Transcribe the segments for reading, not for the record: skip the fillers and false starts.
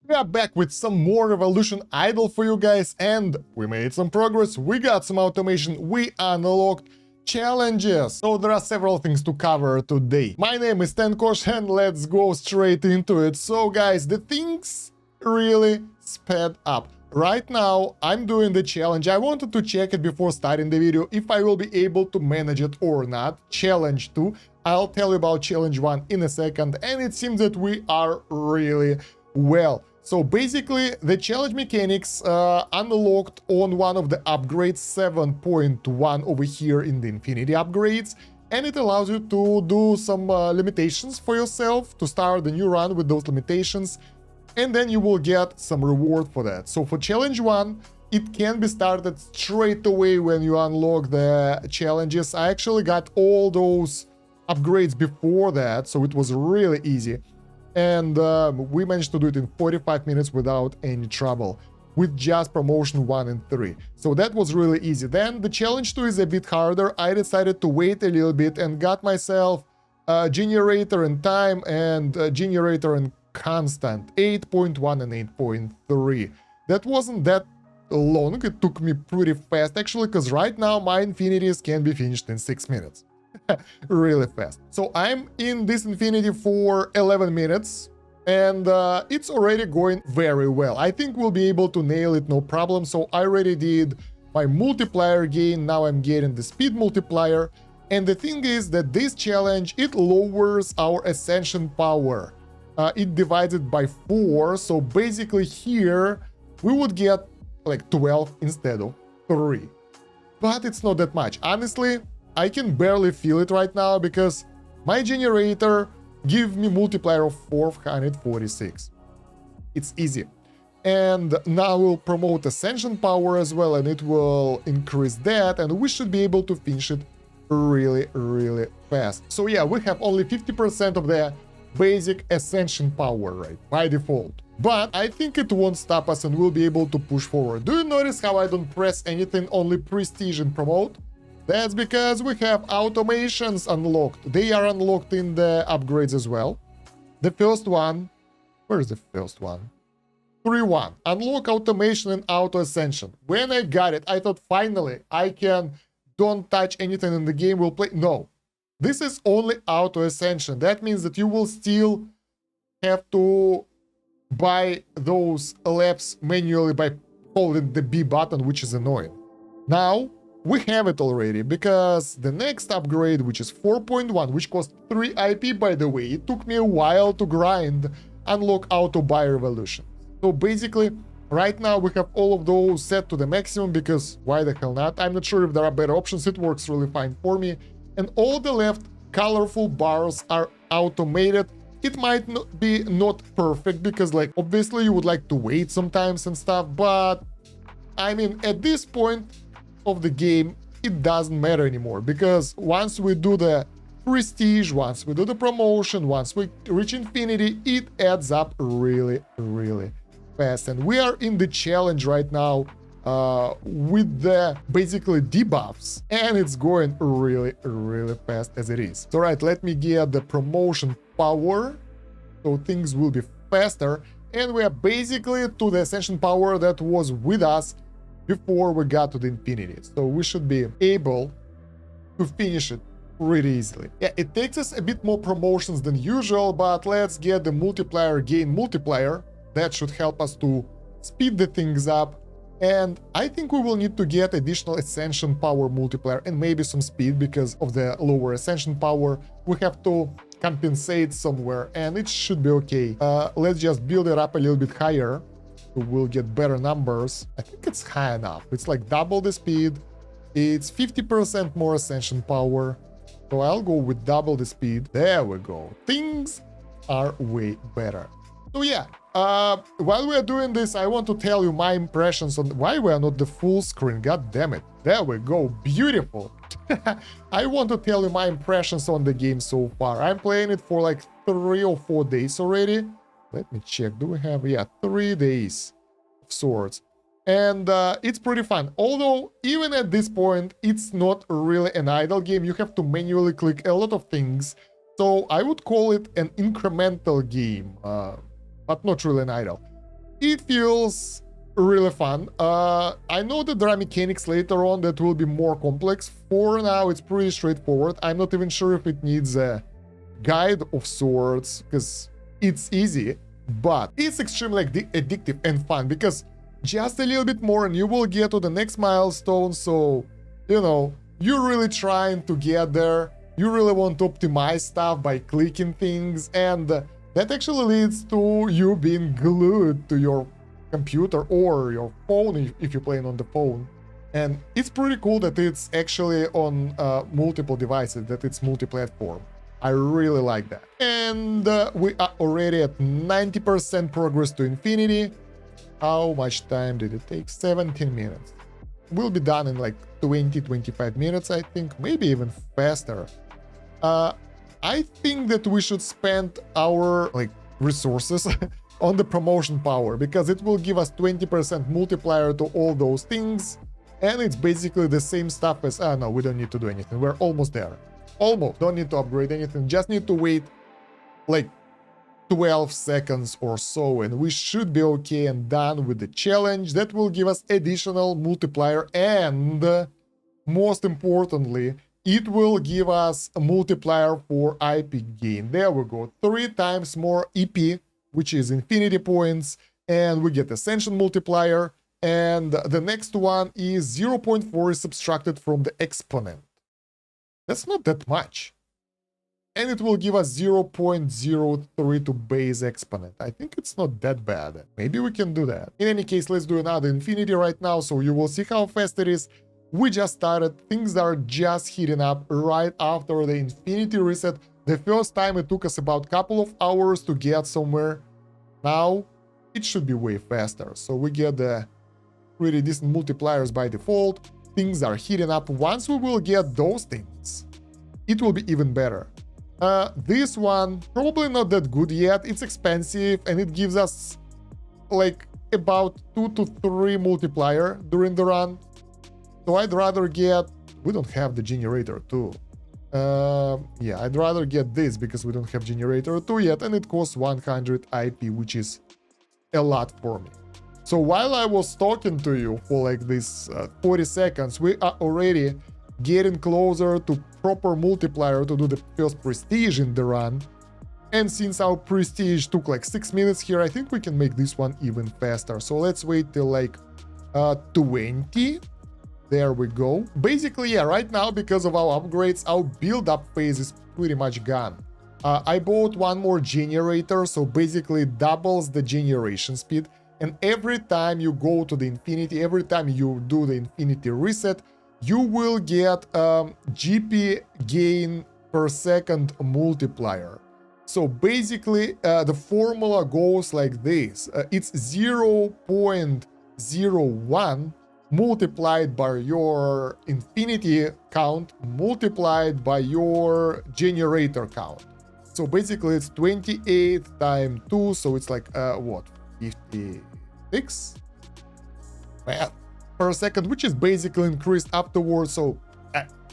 We are back with some more Revolution Idol for you guys, and we made some progress, we got some automation, we unlocked challenges. So there are several things to cover today. My name is Kosh, and let's go straight into it. So guys, the things really sped up. Right now, I'm doing the challenge. I wanted to check it before starting the video if I will be able to manage it or not. Challenge 2. I'll tell you about challenge 1 in a second, and it seems that we are really well. So basically, the challenge mechanics unlocked on one of the upgrades, 7.1 over here in the Infinity upgrades, and it allows you to do some limitations for yourself, to start the new run with those limitations, and then you will get some reward for that. So for challenge 1, it can be started straight away when you unlock the challenges. I actually got all those upgrades before that, so it was really easy. And we managed to do it in 45 minutes without any trouble, with just promotion 1 and 3. So that was really easy. Then the challenge 2 is a bit harder. I decided to wait a little bit and got myself a generator in time and a generator in constant, 8.1 and 8.3. That wasn't that long. It took me pretty fast, actually, because right now my infinities can be finished in 6 minutes. Really fast. So I'm in this infinity for 11 minutes, and it's already going very well. I think we'll be able to nail it, no problem. So I already did my multiplier gain. Now I'm getting the speed multiplier. And the thing is that this challenge, it lowers our ascension power. It divides it by 4. So basically here we would get like 12 instead of 3. But it's not that much. Honestly, I can barely feel it right now because my generator gives me multiplier of 446. It's easy. And now we'll promote ascension power as well, and it will increase that, and we should be able to finish it really, really fast. So yeah, we have only 50% of the basic ascension power, right, by default. But I think it won't stop us and we'll be able to push forward. Do you notice how I don't press anything, only prestige and promote? That's because we have automations unlocked. They are unlocked in the upgrades as well. The first one, where is the first one? 3.1. Unlock automation and auto ascension. When I got it, I thought finally I can don't touch anything in the game, we'll play. No, this is only auto ascension. That means that you will still have to buy those laps manually by holding the B button, which is annoying. Now, we have it already, because the next upgrade, which is 4.1, which cost 3 IP, by the way, it took me a while to grind, unlock auto buy revolution. So basically, right now we have all of those set to the maximum, because why the hell not? I'm not sure if there are better options. It works really fine for me. And all the left colorful bars are automated. It might not be not perfect, because like obviously you would like to wait sometimes and stuff, but I mean at this point of the game, it doesn't matter anymore, because once we do the prestige, once we do the promotion, once we reach infinity, it adds up really, really fast. And we are in the challenge right now with the basically debuffs, and it's going really, really fast as it is. So right, let me get the promotion power, so things will be faster, and we are basically to the ascension power that was with us before we got to the infinity. So we should be able to finish it pretty easily. Yeah, it takes us a bit more promotions than usual, but let's get the multiplier gain multiplier. That should help us to speed the things up. And I think we will need to get additional ascension power multiplier and maybe some speed, because of the lower ascension power. We have to compensate somewhere, and it should be okay. Let's just build it up a little bit higher. We'll get better numbers. I think it's high enough. It's like double the speed. It's 50% more ascension power. So I'll go with double the speed. There we go. Things are way better. So yeah, while we are doing this, I want to tell you my impressions on why we are not the full screen. God damn it. There we go. Beautiful. I want to tell you my impressions on the game so far. I'm playing it for like 3 or 4 days already. Let me check. Do we have, yeah, 3 days of sorts. And it's pretty fun. Although, even at this point, it's not really an idle game. You have to manually click a lot of things. So I would call it an incremental game, but not really an idle. It feels really fun. I know that there are mechanics later on that will be more complex. For now, it's pretty straightforward. I'm not even sure if it needs a guide of sorts, because it's easy, but it's extremely addictive and fun, because just a little bit more and you will get to the next milestone. So, you know, you're really trying to get there. You really want to optimize stuff by clicking things, and that actually leads to you being glued to your computer or your phone if you're playing on the phone. And it's pretty cool that it's actually on multiple devices, that it's multi-platform. I really like that. And we are already at 90% progress to infinity. How much time did it take? 17 minutes. We'll be done in like 20-25 minutes, I think, maybe even faster. I think that we should spend our resources on the promotion power, because it will give us 20% multiplier to all those things, and it's basically the same stuff as no, we don't need to do anything, we're almost there. Almost don't need to upgrade anything, just need to wait like 12 seconds or so, and we should be okay and done with the challenge. That will give us additional multiplier, and most importantly, it will give us a multiplier for IP gain. There we go, 3 times more EP, which is infinity points, and we get ascension multiplier, and the next one is 0.4 is subtracted from the exponent. That's not that much. And it will give us 0.03 to base exponent. I think it's not that bad. Maybe we can do that. In any case, let's do another infinity right now, so you will see how fast it is. We just started. Things are just heating up right after the infinity reset. The first time it took us about a couple of hours to get somewhere. Now it should be way faster. So we get the pretty decent multipliers by default. Things are heating up. Once we will get those things, it will be even better. This one, probably not that good yet. It's expensive, and it gives us like about 2 to 3 multiplier during the run. So I'd rather get... We don't have the generator too. Yeah, I'd rather get this because we don't have generator 2 yet, and it costs 100 IP, which is a lot for me. So while I was talking to you for like this 40 seconds, we are already getting closer to proper multiplier to do the first prestige in the run. And since our prestige took like 6 minutes here, I think we can make this one even faster. So let's wait till like 20. There we go. Basically, yeah, right now, because of our upgrades, our build-up phase is pretty much gone. I bought one more generator, so basically doubles the generation speed. And every time you go to the infinity, every time you do the infinity reset, you will get GP gain per second multiplier. So basically, the formula goes like this. It's 0.01 multiplied by your infinity count multiplied by your generator count. So basically it's 28 times 2, so it's like what, 56 per second, which is basically increased afterwards. So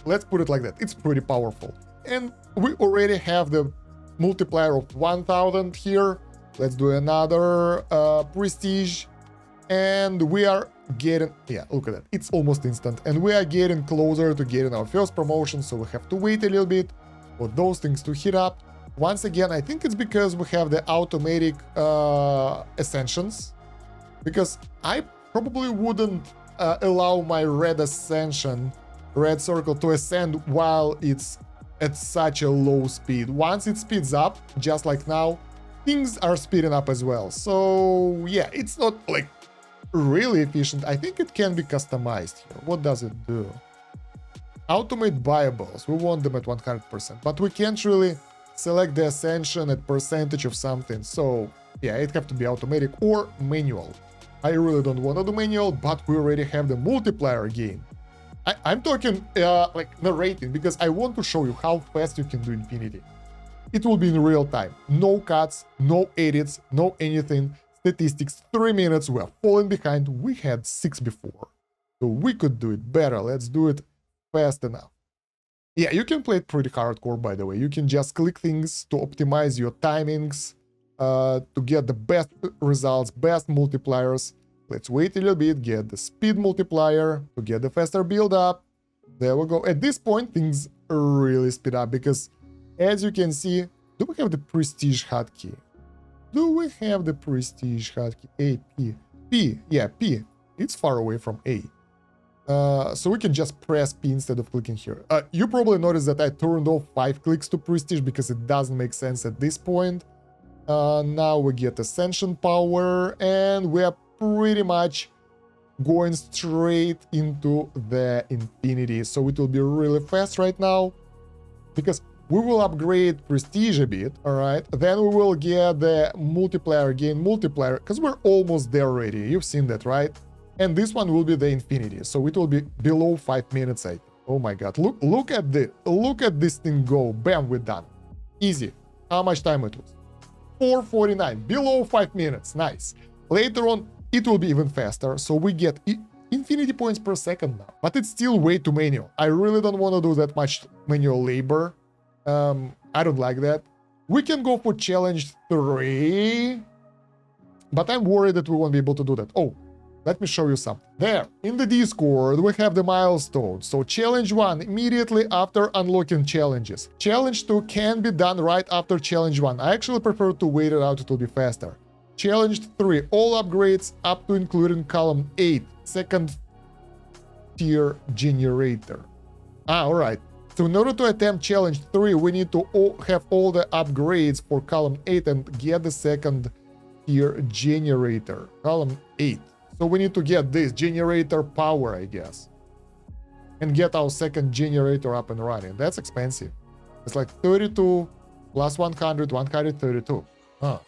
let's put it like that, it's pretty powerful. And we already have the multiplier of 1000 here. Let's do another prestige, and we are getting, yeah, look at that, it's almost instant, and we are getting closer to getting our first promotion, so we have to wait a little bit for those things to heat up. Once again, I think it's because we have the automatic ascensions, because I probably wouldn't allow my red ascension, red circle, to ascend while it's at such a low speed. Once it speeds up, just like now, things are speeding up as well. So yeah, it's not like really efficient. I think it can be customized here. What does it do? Automate buyables. We want them at 100%, but we can't really select the ascension at percentage of something. So yeah, it have to be automatic or manual. I really don't want to do manual, but we already have the multiplier gain. I'm talking like narrating, because I want to show you how fast you can do infinity. It will be in real time. No cuts, no edits, no anything. Statistics, 3 minutes, we are falling behind. We had 6 before. So we could do it better. Let's do it fast enough. Yeah, you can play it pretty hardcore, by the way. You can just click things to optimize your timings. to get the best results, best multipliers. Let's wait a little bit, get the speed multiplier to get the faster build up. There we go. At this point, things really speed up because, as you can see, do we have the prestige hotkey? Do we have the prestige hotkey? A, P, P, yeah, P. It's far away from A. So we can just press P instead of clicking here. You probably noticed that I turned off 5 clicks to prestige because it doesn't make sense at this point. Now we get ascension power and we are pretty much going straight into the infinity. So it will be really fast right now because we will upgrade prestige a bit, all right? Then we will get the multiplier, gain multiplier, because we're almost there already. You've seen that, right? And this one will be the infinity, so it will be below 5 minutes, I think. Oh my god, look at this thing go. Bam, we're done. Easy. How much time it was? 4:49, below 5 minutes. Nice. Later on, it will be even faster, so we get infinity points per second now. But it's still way too manual. I really don't want to do that much manual labor. I don't like that. We can go for challenge 3, but I'm worried that we won't be able to do that. Oh, let me show you something. There, in the Discord, we have the milestones. So challenge 1, immediately after unlocking challenges. Challenge 2 can be done right after challenge 1. I actually prefer to wait it out, it will be faster. Challenge 3, all upgrades up to including column 8, second tier generator. Alright. So in order to attempt challenge 3, we need to have all the upgrades for column 8 and get the second tier generator. Column 8. So we need to get this generator power, I guess. And get our second generator up and running. That's expensive. It's like 32 plus 100, 132.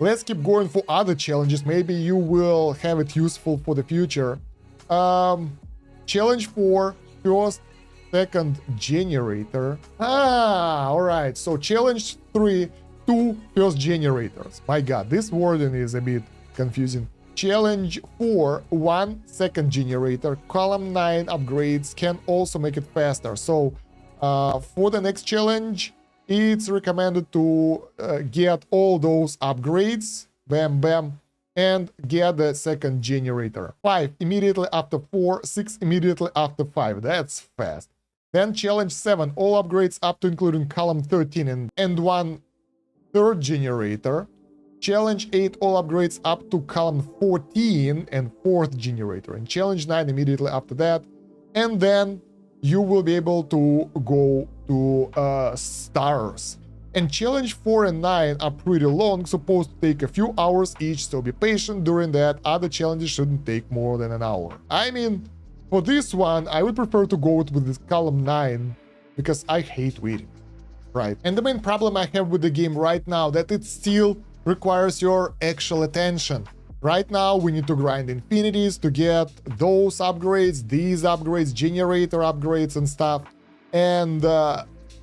Let's keep going for other challenges. Maybe you will have it useful for the future. Challenge 4, first second generator. All right. So challenge 3, 2 first generators. My god, this wording is a bit confusing. Challenge 4, 1 second generator. Column 9 upgrades can also make it faster. So for the next challenge, it's recommended to get all those upgrades. Bam, bam. And get the second generator. 5 immediately after 4, 6 immediately after 5. That's fast. Then challenge 7, all upgrades up to including column 13 and 1 third generator. Challenge 8, all upgrades up to column 14 and 4th generator. And challenge 9 immediately after that. And then you will be able to go to stars. And challenge 4 and 9 are pretty long, supposed to take a few hours each, so be patient during that. Other challenges shouldn't take more than an hour. I mean, for this one, I would prefer to go with this column 9, because I hate waiting, right? And the main problem I have with the game right now, that it still requires your actual attention. Right now, we need to grind infinities to get those upgrades, these upgrades, generator upgrades and stuff. And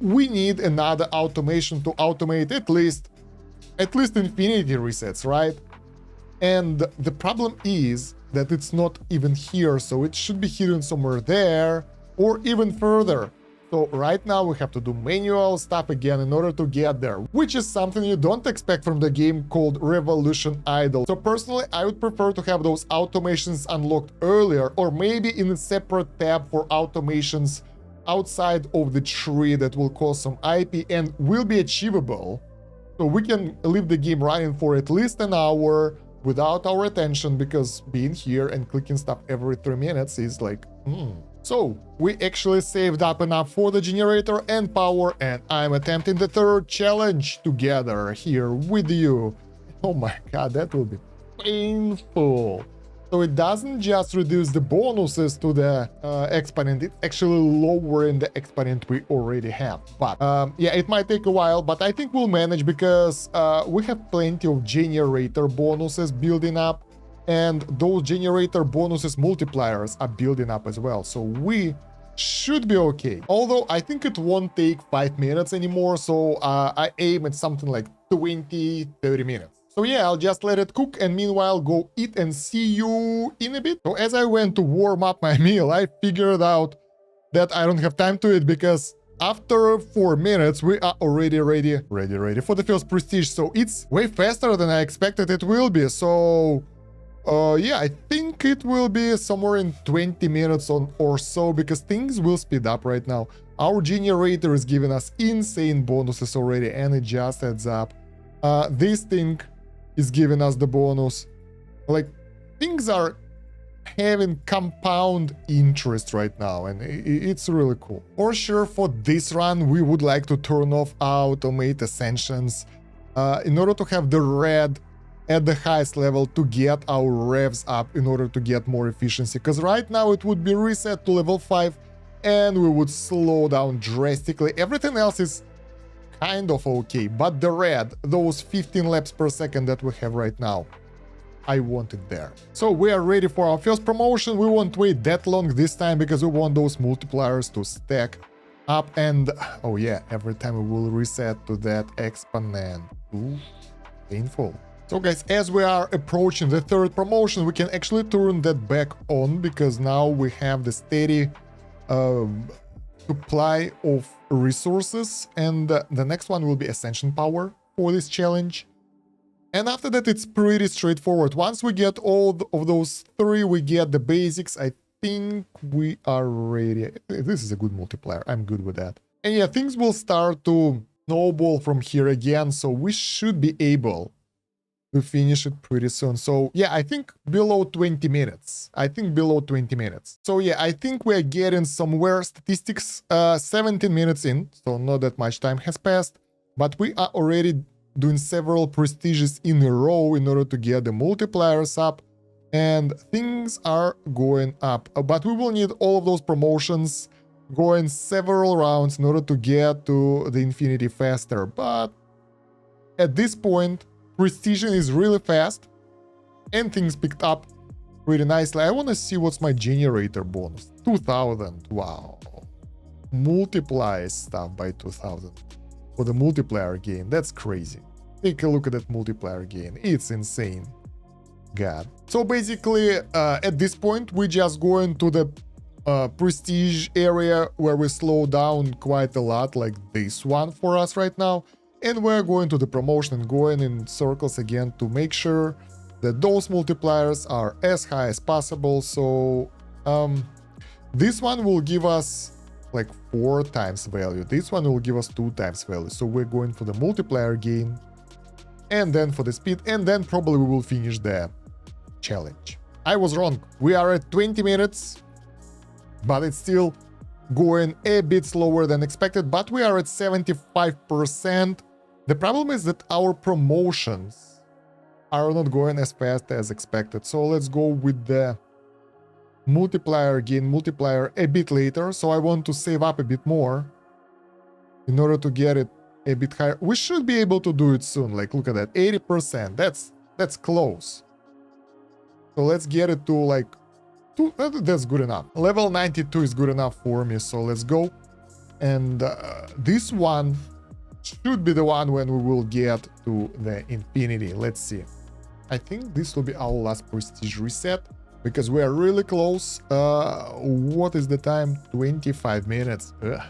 we need another automation to automate at least infinity resets, right? And the problem is that it's not even here, so it should be hidden somewhere there or even further. So right now we have to do manual stuff again in order to get there, which is something you don't expect from the game called Revolution Idol. So personally, I would prefer to have those automations unlocked earlier, or maybe in a separate tab for automations outside of the tree that will cost some IP and will be achievable. So we can leave the game running for at least an hour without our attention, because being here and clicking stuff every 3 minutes is like, So we actually saved up enough for the generator and power, and I'm attempting the third challenge together here with you. Oh my god, that will be painful. So it doesn't just reduce the bonuses to the exponent, it's actually lowering the exponent we already have. But yeah, it might take a while, but I think we'll manage, because we have plenty of generator bonuses building up, and those generator bonuses multipliers are building up as well. So we should be okay. Although I think it won't take 5 minutes anymore, so I aim at something like 20-30 minutes. So yeah, I'll just let it cook, and meanwhile go eat and see you in a bit. So as I went to warm up my meal, I figured out that I don't have time to eat, because after 4 minutes, we are already ready for the first prestige. So it's way faster than I expected it will be. So, yeah, I think it will be somewhere in 20 minutes or so, because things will speed up right now. Our generator is giving us insane bonuses already, and it just adds up. This thing is giving us the bonus. Like, things are having compound interest right now, and it's really cool. For sure, for this run, we would like to turn off automate ascensions in order to have the red at the highest level to get our revs up in order to get more efficiency, because right now it would be reset to level 5 and we would slow down drastically. Everything else is kind of okay, but the red, those 15 laps per second that we have right now, I want it there. So we are ready for our first promotion. We won't wait that long this time because we want those multipliers to stack up. And oh yeah, every time we will reset to that exponent. Ooh, painful. So guys, as we are approaching the third promotion, we can actually turn that back on, because now we have the steady supply of resources, and the next one will be ascension power for this challenge. And after that, it's pretty straightforward. Once we get all of those 3, we get the basics. I think we are ready. This is a good multiplier. I'm good with that. And yeah, things will start to snowball from here again, so we should be able to finish it pretty soon. So yeah, I think below 20 minutes. So yeah, I think we're getting somewhere, statistics, 17 minutes in, so not that much time has passed, but we are already doing several prestiges in a row in order to get the multipliers up, and things are going up. But we will need all of those promotions going several rounds in order to get to the infinity faster. But at this point, precision is really fast and things picked up pretty nicely. I want to see what's my generator bonus. 2000. Wow. Multiplies stuff by 2000 for the multiplier gain. That's crazy. Take a look at that multiplier gain. It's insane. God. So basically, at this point, we just go into the prestige area where we slow down quite a lot, like this one for us right now. And we're going to the promotion and going in circles again to make sure that those multipliers are as high as possible. So this one will give us like 4 times value. This one will give us 2 times value. So we're going for the multiplier gain, and then for the speed, and then probably we will finish the challenge. I was wrong. We are at 20 minutes, but it's still going a bit slower than expected, but we are at 75%. The problem is that our promotions are not going as fast as expected. So let's go with the multiplier gain, multiplier a bit later. So I want to save up a bit more in order to get it a bit higher. We should be able to do it soon. Like, look at that, 80%. That's close. So let's get it to like 2. That's good enough. Level 92 is good enough for me. So let's go. And this one should be the one when we will get to the infinity. Let's see. I think this will be our last prestige reset, because we are really close. What is the time? 25 minutes. Ugh.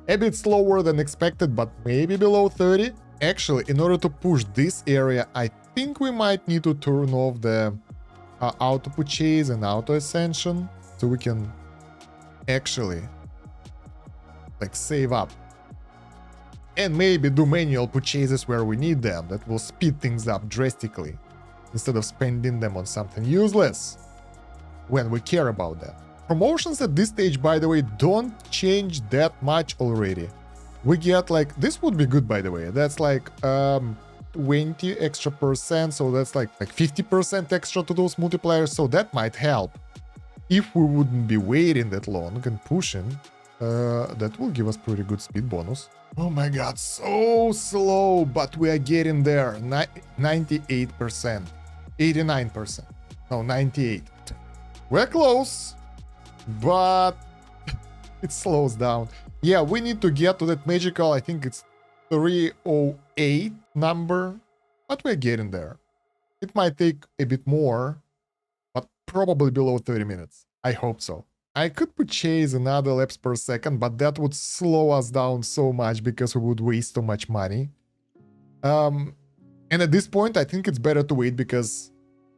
A bit slower than expected, but maybe below 30. Actually, in order to push this area, I think we might need to turn off the auto purchase and auto ascension, so we can actually like save up and maybe do manual purchases where we need them. That will speed things up drastically instead of spending them on something useless when we care about that. Promotions at this stage, by the way, don't change that much already. We get like, this would be good, by the way. That's like 20 extra percent, so that's like 50% extra to those multipliers, so that might help. If we wouldn't be waiting that long and pushing, that will give us pretty good speed bonus. Oh my god, so slow, but we are getting there. 98%, 89%, no, 98. We're close, but it slows down. Yeah, we need to get to that magical, I think it's 308 number, but we're getting there. It might take a bit more, but probably below 30 minutes. I hope so. I could purchase another laps per second, but that would slow us down so much because we would waste so much money. And at this point, I think it's better to wait because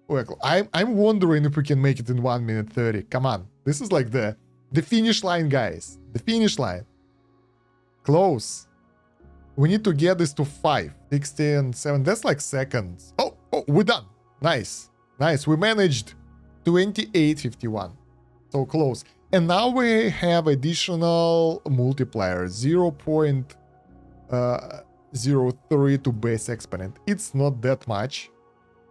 well, I'm wondering if we can make it in 1 minute 30. Come on. This is like the finish line, guys. The finish line. Close. We need to get this to 5, 16, 7. That's like seconds. Oh, we're done. Nice. Nice. We managed 28.51. So close. And now we have additional multiplier 0.03 to base exponent. It's not that much.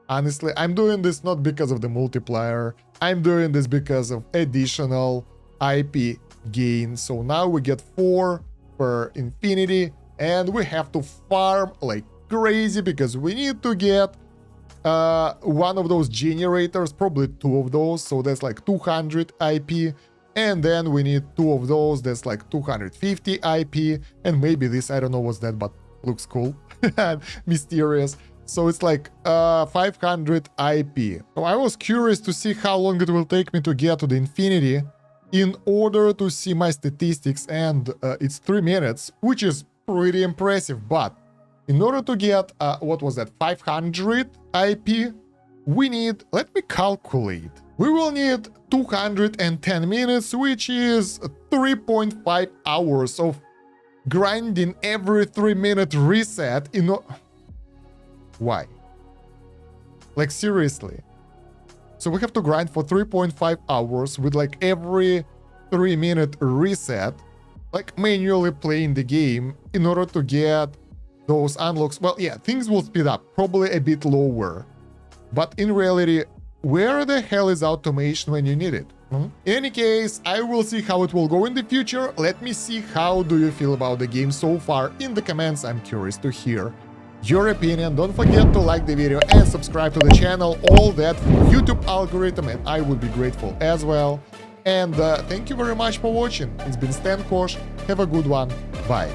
Honestly, I'm doing this not because of the multiplier. I'm doing this because of additional IP gain. So now we get 4 per infinity. And we have to farm like crazy because we need to get one of those generators, probably 2 of those. So that's like 200 IP. And then we need 2 of those. That's like 250 IP. And maybe this, I don't know what's that, but looks cool. Mysterious. So it's like 500 IP. So I was curious to see how long it will take me to get to the infinity in order to see my statistics. And it's 3 minutes, which is pretty impressive. But in order to get, what was that, 500 IP, we need, let me calculate. We will need 210 minutes, which is 3.5 hours of grinding every 3-minute reset in... Why? Like, seriously. So we have to grind for 3.5 hours with like every 3-minute reset, like manually playing the game in order to get those unlocks. Well, yeah, things will speed up, probably a bit lower. But in reality, where the hell is automation when you need it? In any case, I will see how it will go in the future. Let me see how do you feel about the game so far in the comments. I'm curious to hear your opinion. Don't forget to like the video and subscribe to the channel. All that for YouTube algorithm, and I would be grateful as well. And thank you very much for watching. It's been Stan Kosh. Have a good one. Bye.